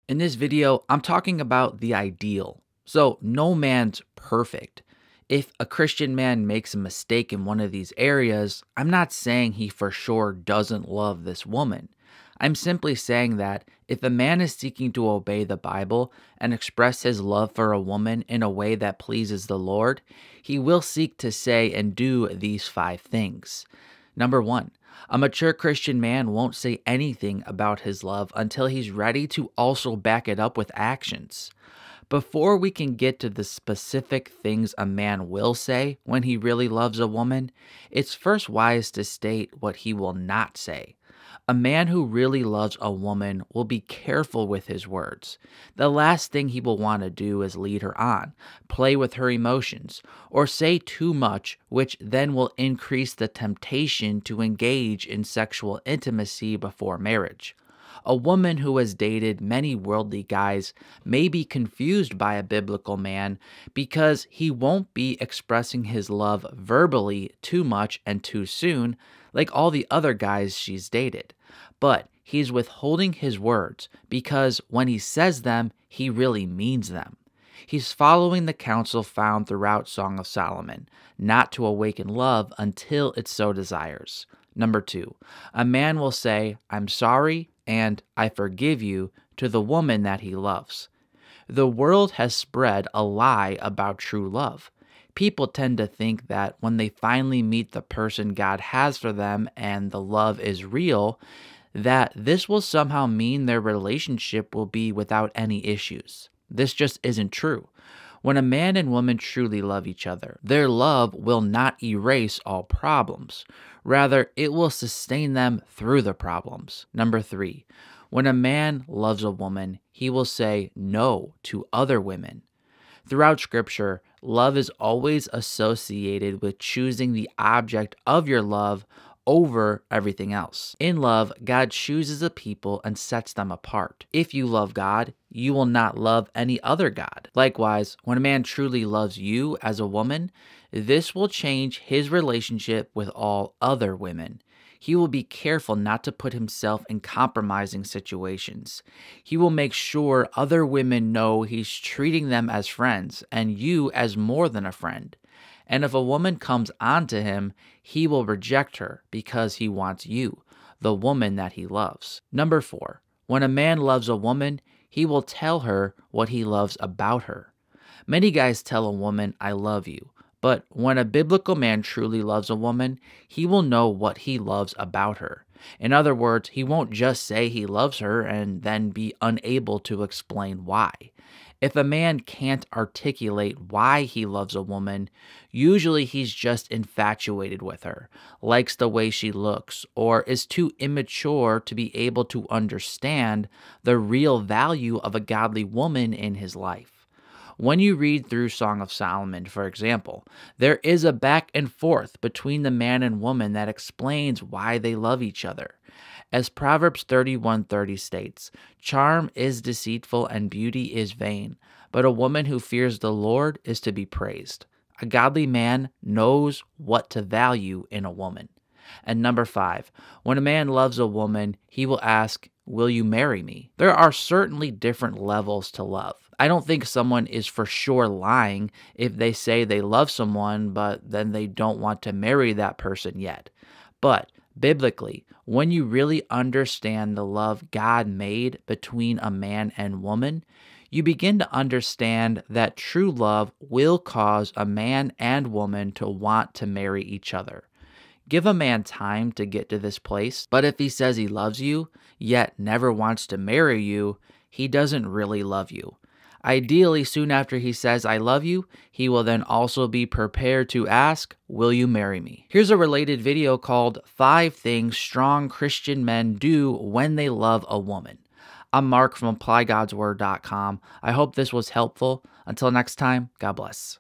In this video, I'm talking about the ideal. So, no man's perfect. If a Christian man makes a mistake in one of these areas, I'm not saying he for sure doesn't love this woman. I'm simply saying that if a man is seeking to obey the Bible and express his love for a woman in a way that pleases the Lord, he will seek to say and do these 5 things. Number 1, a mature Christian man won't say anything about his love until he's ready to also back it up with actions. Before we can get to the specific things a man will say when he really loves a woman, it's first wise to state what he will not say. A man who really loves a woman will be careful with his words. The last thing he will want to do is lead her on, play with her emotions, or say too much, which then will increase the temptation to engage in sexual intimacy before marriage. A woman who has dated many worldly guys may be confused by a biblical man because he won't be expressing his love verbally too much and too soon like all the other guys she's dated. But he's withholding his words because when he says them, he really means them. He's following the counsel found throughout Song of Solomon, not to awaken love until it so desires. Number 2, a man will say, "I'm sorry," and "I forgive you" to the woman that he loves. The world has spread a lie about true love. People tend to think that when they finally meet the person God has for them and the love is real, that this will somehow mean their relationship will be without any issues. This just isn't true. When a man and woman truly love each other, their love will not erase all problems. Rather, it will sustain them through the problems. Number 3, when a man loves a woman, he will say no to other women. Throughout Scripture, love is always associated with choosing the object of your love over everything else. In love, God chooses a people and sets them apart. If you love God, you will not love any other God. Likewise, when a man truly loves you as a woman, this will change his relationship with all other women. He will be careful not to put himself in compromising situations. He will make sure other women know he's treating them as friends and you as more than a friend. And if a woman comes on to him, he will reject her because he wants you, the woman that he loves. Number 4, when a man loves a woman, he will tell her what he loves about her. Many guys tell a woman, "I love you." But when a biblical man truly loves a woman, he will know what he loves about her. In other words, he won't just say he loves her and then be unable to explain why. If a man can't articulate why he loves a woman, usually he's just infatuated with her, likes the way she looks, or is too immature to be able to understand the real value of a godly woman in his life. When you read through Song of Solomon, for example, there is a back and forth between the man and woman that explains why they love each other. As Proverbs 31:30 states, "Charm is deceitful and beauty is vain, but a woman who fears the Lord is to be praised." A godly man knows what to value in a woman. And number 5, when a man loves a woman, he will ask, "Will you marry me?" There are certainly different levels to love. I don't think someone is for sure lying if they say they love someone, but then they don't want to marry that person yet. But biblically, when you really understand the love God made between a man and woman, you begin to understand that true love will cause a man and woman to want to marry each other. Give a man time to get to this place, but if he says he loves you, yet never wants to marry you, he doesn't really love you. Ideally, soon after he says, "I love you," he will then also be prepared to ask, "Will you marry me?" Here's a related video called 5 Things Strong Christian Men Do When They Love a Woman. I'm Mark from ApplyGodsWord.com. I hope this was helpful. Until next time, God bless.